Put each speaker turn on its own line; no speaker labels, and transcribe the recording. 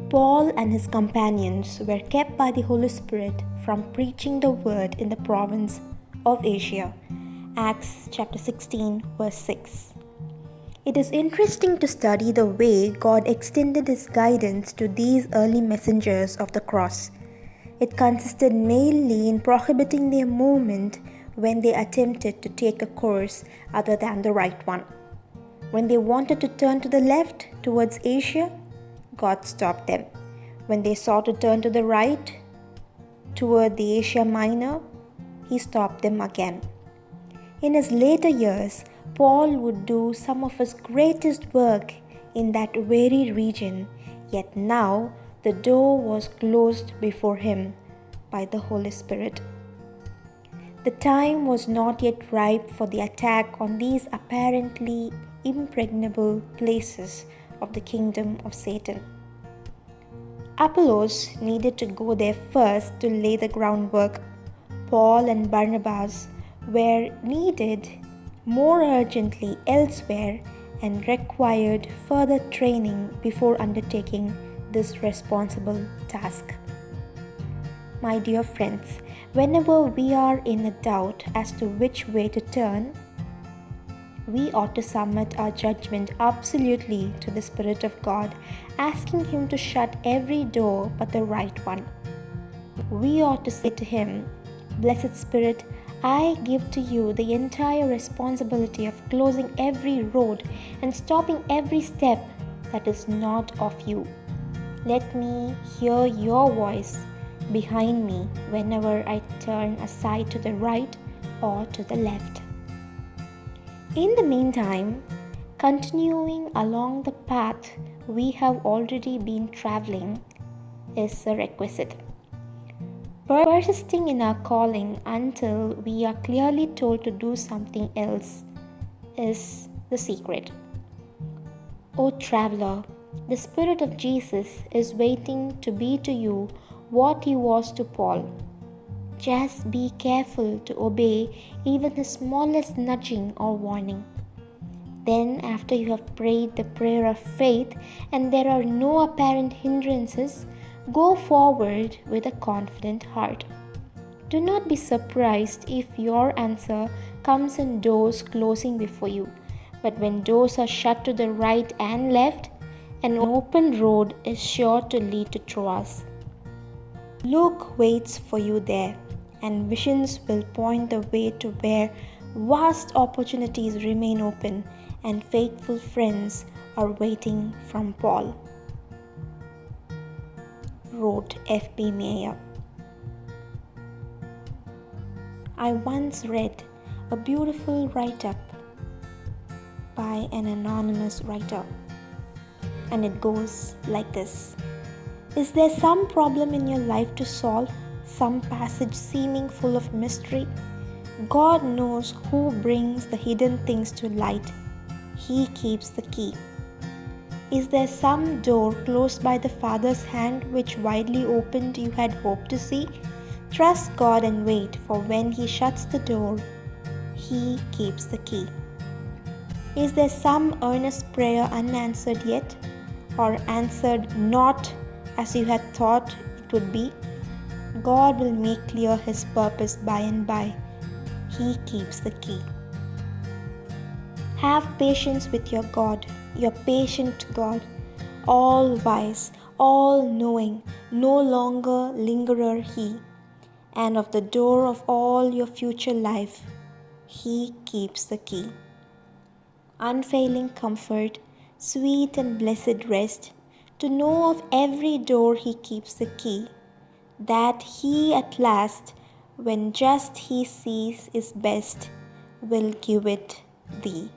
Paul and his companions were kept by the Holy Spirit from preaching the word in the province of Asia. Acts chapter 16 verse 6. It is interesting to study the way God extended His guidance to these early messengers of the cross. It consisted mainly in prohibiting their movement when they attempted to take a course other than the right one. When they wanted to turn to the left towards Asia, God stopped them. When they sought to turn to the right toward the Asia Minor, He stopped them again. In his later years, Paul would do some of his greatest work in that very region, yet now the door was closed before him by the Holy Spirit. The time was not yet ripe for the attack on these apparently impregnable places of the kingdom of Satan. Apollos needed to go there first to lay the groundwork. Paul and Barnabas were needed more urgently elsewhere and required further training before undertaking this responsible task. My dear friends, whenever we are in a doubt as to which way to turn, we ought to submit our judgment absolutely to the Spirit of God, asking Him to shut every door but the right one. We ought to say to Him, "Blessed Spirit, I give to you the entire responsibility of closing every road and stopping every step that is not of you. Let me hear your voice behind me whenever I turn aside to the right or to the left." In the meantime, continuing along the path we have already been traveling is a requisite. Persisting in our calling until we are clearly told to do something else is the secret. O traveler, the Spirit of Jesus is waiting to be to you what He was to Paul. Just be careful to obey even the smallest nudging or warning. Then, after you have prayed the prayer of faith and there are no apparent hindrances, go forward with a confident heart. Do not be surprised if your answer comes in doors closing before you. But when doors are shut to the right and left, an open road is sure to lead to Troas. Luke waits for you there, and visions will point the way to where vast opportunities remain open and faithful friends are waiting from Paul, wrote F.B. Meyer. I once read a beautiful write-up by an anonymous writer, and it goes like this. Is there some problem in your life to solve? Some passage seeming full of mystery? God knows who brings the hidden things to light. He keeps the key. Is there some door closed by the Father's hand which widely opened you had hoped to see? Trust God and wait, for when He shuts the door, He keeps the key. Is there some earnest prayer unanswered yet, or answered not as you had thought it would be? God will make clear His purpose by and by. He keeps the key. Have patience with your God, your patient God, all wise, all knowing, no longer lingerer He, and of the door of all your future life, He keeps the key. Unfailing comfort, sweet and blessed rest, to know of every door He keeps the key, that He at last, when just He sees is best, will give it thee.